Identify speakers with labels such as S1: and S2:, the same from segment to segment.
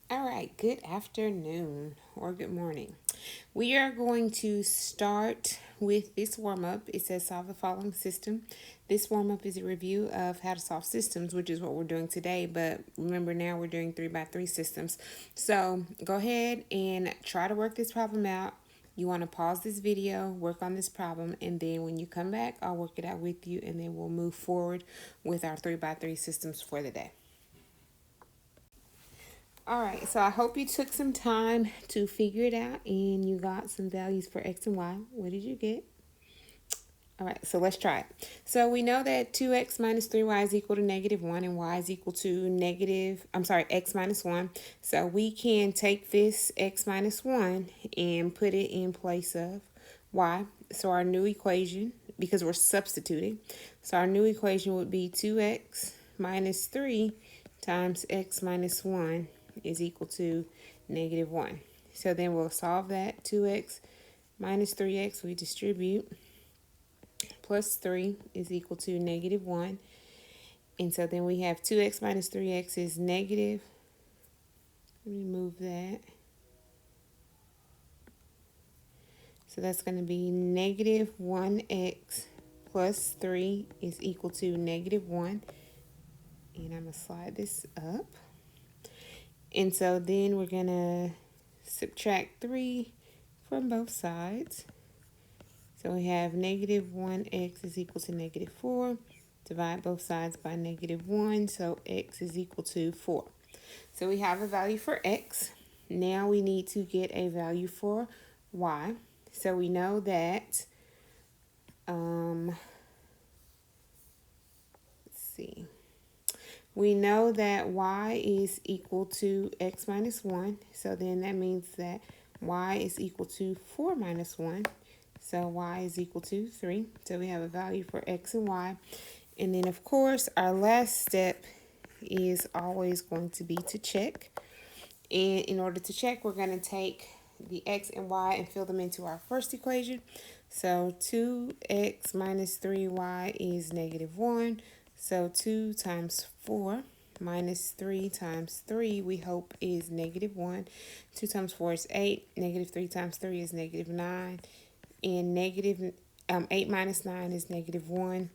S1: All right, good afternoon or good morning. We are going to start with this warm up. It says solve the following system. This warm up is a review of how to solve systems, which is what we're doing today. But remember, now we're doing 3x3 systems. So go ahead and try to work this problem out. You want to pause this video, work on this problem, and then when you come back, I'll work it out with you, and then we'll move forward with our 3x3 systems for the day. All right, so I hope you took some time to figure it out and you got some values for x and y. What did you get? All right, so let's try it. So we know that 2x minus 3y is equal to negative 1 and y is equal to x minus 1. So we can take this x minus 1 and put it in place of y. So our new equation, because we're substituting, so our new equation would be 2x minus 3 times x minus 1 is equal to negative 1. So then we'll solve that. 2x minus 3x, we distribute, plus 3 is equal to negative 1. And so then we have 2x minus 3x is negative. Let me move that. So that's going to be negative 1x plus 3 is equal to negative 1. And I'm going to slide this up. And so then we're going to subtract 3 from both sides. So we have negative 1x is equal to negative 4. Divide both sides by negative 1, so x is equal to 4. So we have a value for x. Now we need to get a value for y. So we know that, let's see. We know that y is equal to x minus 1. So then that means that y is equal to 4 minus 1. So y is equal to 3. So we have a value for x and y. And then, of course, our last step is always going to be to check. And in order to check, we're going to take the x and y and fill them into our first equation. So 2x minus 3y is negative 1. So 2 times 4 minus 3 times 3, we hope, is negative 1. 2 times 4 is 8. Negative 3 times 3 is negative 9. And negative 8 minus 9 is negative 1.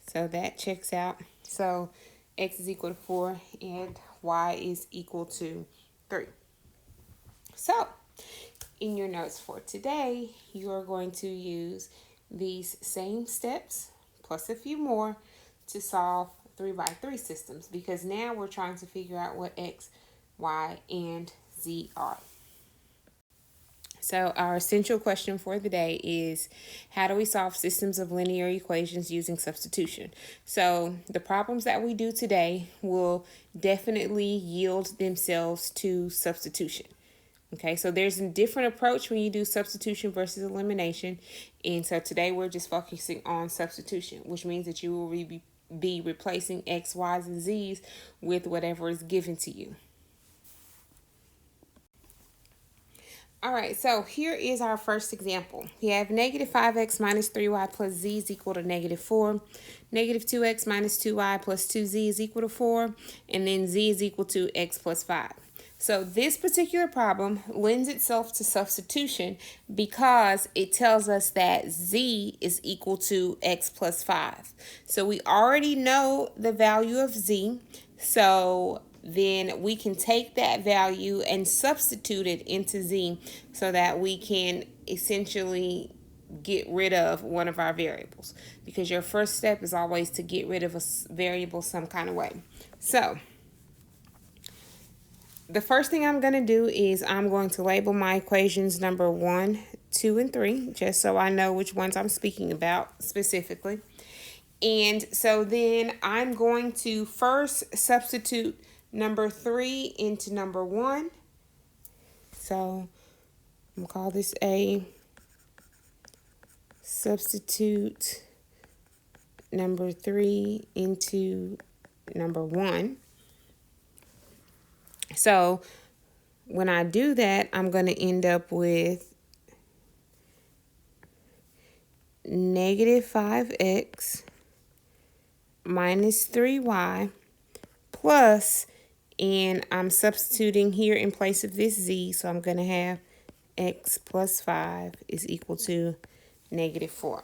S1: So that checks out. So x is equal to 4 and y is equal to 3. So in your notes for today, you are going to use these same steps plus a few more to solve 3x3 systems, because now we're trying to figure out what x, y, and z are. So our essential question for the day is, how do we solve systems of linear equations using substitution? So the problems that we do today will definitely yield themselves to substitution. Okay, so there's a different approach when you do substitution versus elimination. And so today we're just focusing on substitution, which means that you will be replacing x, y's, and z's with whatever is given to you. All right, so here is our first example. We have negative 5x minus 3y plus z is equal to negative 4. Negative 2x minus 2y plus 2z is equal to 4. And then z is equal to x plus 5. So this particular problem lends itself to substitution because it tells us that z is equal to x plus 5. So we already know the value of z. So then we can take that value and substitute it into z so that we can essentially get rid of one of our variables, because your first step is always to get rid of a variable some kind of way. So the first thing I'm going to do is I'm going to label my equations number 1, 2, and 3, just so I know which ones I'm speaking about specifically. And so then I'm going to first substitute number 3 into number 1. So I'm going to call this A. Substitute number 3 into number 1. So when I do that, I'm going to end up with negative 5x minus 3y plus, And I'm substituting here in place of this z, so I'm going to have x plus 5 is equal to negative 4.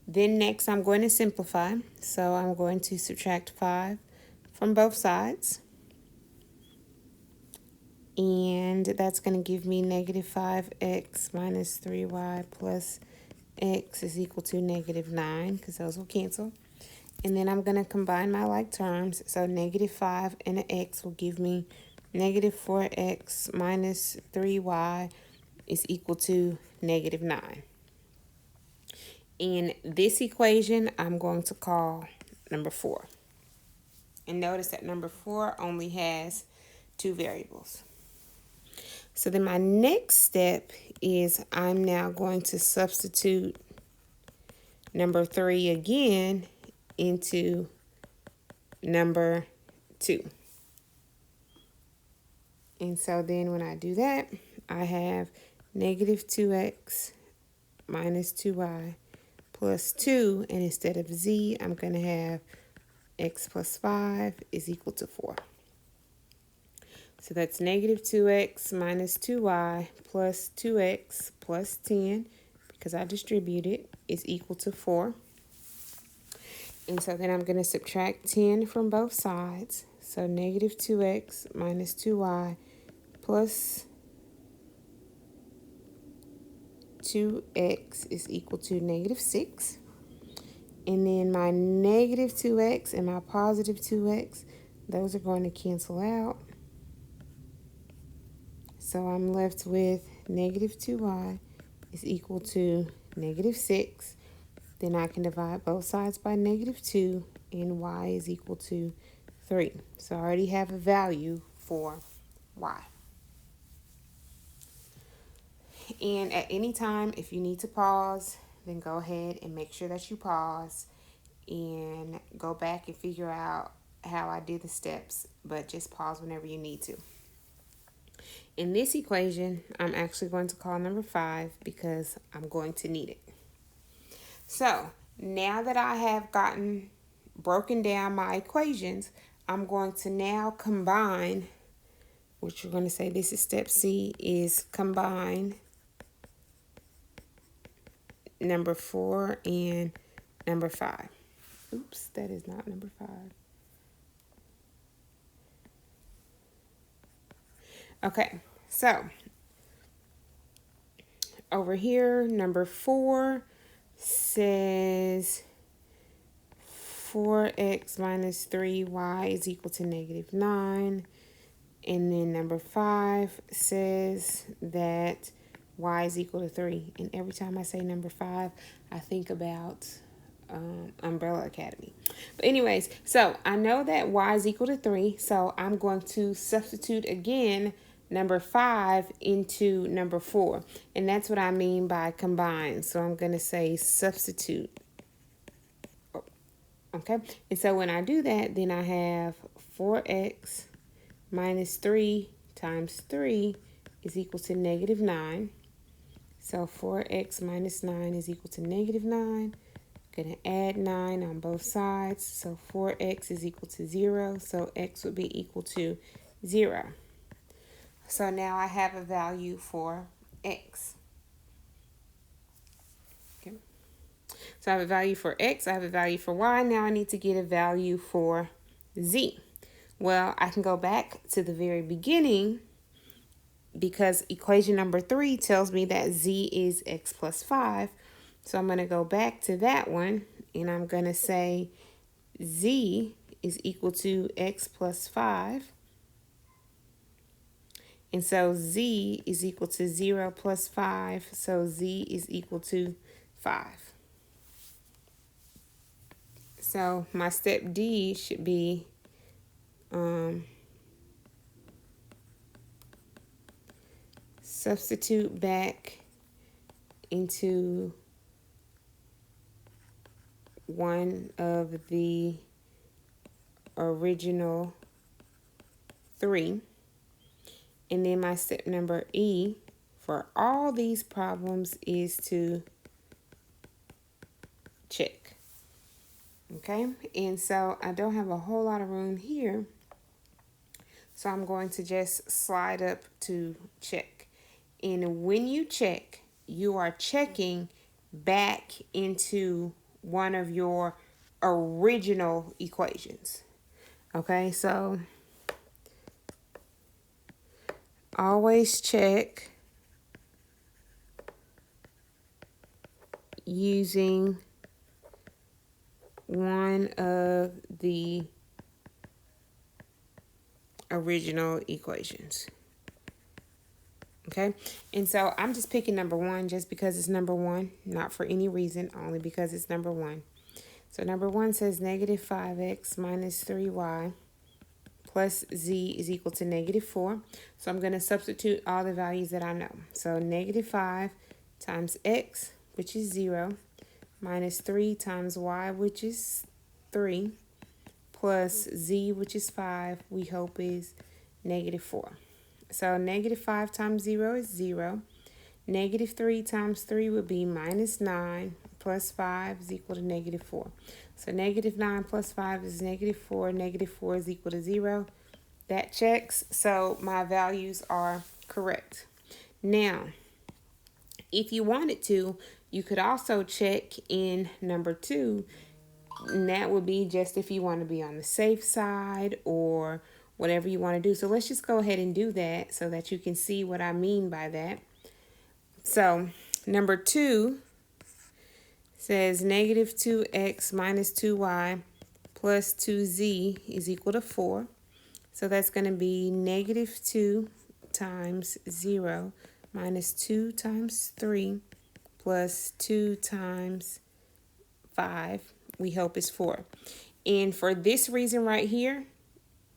S1: Then next I'm going to simplify, so I'm going to subtract 5 from both sides. And that's going to give me negative 5x minus 3y plus x is equal to negative 9, because those will cancel. And then I'm going to combine my like terms. So negative 5 and an x will give me negative 4x minus 3y is equal to negative 9. In this equation, I'm going to call number 4. And notice that number 4 only has 2 variables. So then my next step is I'm now going to substitute number 3 again into number 2. And so then when I do that, I have negative 2x minus 2y plus 2. And instead of z, I'm going to have x plus 5 is equal to 4. So that's negative 2x minus 2y plus 2x plus 10, because I distributed, is equal to 4. And so then I'm going to subtract 10 from both sides. So negative 2x minus 2y plus 2x is equal to negative 6. And then my negative 2x and my positive 2x, those are going to cancel out. So I'm left with negative 2y is equal to negative 6. Then I can divide both sides by negative 2, and y is equal to 3. So I already have a value for y. And at any time, if you need to pause, then go ahead and make sure that you pause and go back and figure out how I did the steps, but just pause whenever you need to. In this equation, I'm actually going to call number 5 because I'm going to need it. So now that I have broken down my equations, I'm going to now combine, which we're going to say this is step C, is combine number 4 and number 5. Oops, that is not number 5. Okay, so over here, number 4 says 4x minus 3y is equal to negative 9. And then number 5 says that y is equal to 3. And every time I say number 5, I think about Umbrella Academy. But anyways, so I know that y is equal to 3. So I'm going to substitute again number 5 into number 4. And that's what I mean by combine. So I'm going to say substitute. Okay. And so when I do that, then I have 4x minus 3 times 3 is equal to negative 9. So 4x minus 9 is equal to negative 9. Going to add 9 on both sides. So 4x is equal to 0. So x would be equal to 0. So now I have a value for x. Okay. So I have a value for x. I have a value for y. Now I need to get a value for z. Well, I can go back to the very beginning because equation number 3 tells me that z is x plus 5. So I'm going to go back to that one, and I'm going to say z is equal to x plus 5. And so z is equal to 0 plus 5. So z is equal to 5. So my step D should be substitute back into one of the original 3. And then my step number E for all these problems is to check. Okay, and so I don't have a whole lot of room here. So I'm going to just slide up to check. And when you check, you are checking back into one of your original equations. Okay, so always check using one of the original equations. Okay, and so I'm just picking number 1 just because it's number 1, not for any reason, only because it's number 1. So number 1 says negative 5x minus 3y plus z is equal to negative 4. So I'm going to substitute all the values that I know. So negative 5 times x, which is 0, minus 3 times y, which is 3, plus z, which is 5, we hope is negative 4. So negative 5 times 0 is 0. Negative 3 times 3 would be minus 9, plus 5 is equal to negative 4. So negative 9 plus 5 is negative 4. Negative 4 is equal to 0. That checks, so my values are correct. Now, if you wanted to, you could also check in number 2, and that would be just if you want to be on the safe side or whatever you want to do. So let's just go ahead and do that so that you can see what I mean by that. So number 2 says negative 2x minus 2y plus 2z is equal to 4. So that's going to be negative 2 times 0 minus 2 times 3 plus 2 times 5, we hope is 4. And for this reason right here,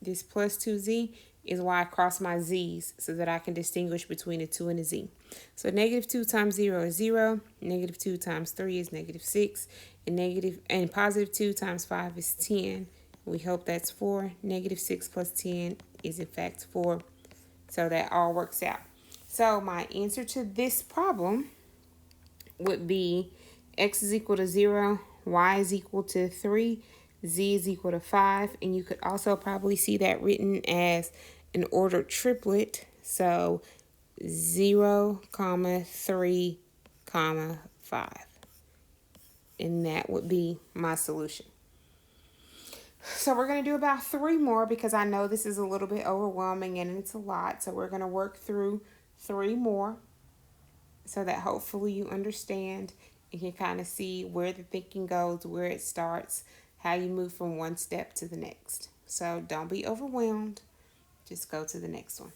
S1: this plus 2z is why I cross my z's so that I can distinguish between a 2 and a z. So negative 2 times 0 is 0, negative 2 times 3 is negative 6, and positive 2 times 5 is 10. We hope that's 4. Negative 6 plus 10 is in fact 4. So that all works out. So my answer to this problem would be x is equal to 0, y is equal to 3, z is equal to 5, and you could also probably see that written as an ordered triplet. So 0, 3, 5. And that would be my solution. So we're going to do about 3 more because I know this is a little bit overwhelming and it's a lot. So we're going to work through 3 more so that hopefully you understand and can kind of see where the thinking goes, where it starts, how you move from one step to the next. So don't be overwhelmed. Just go to the next one.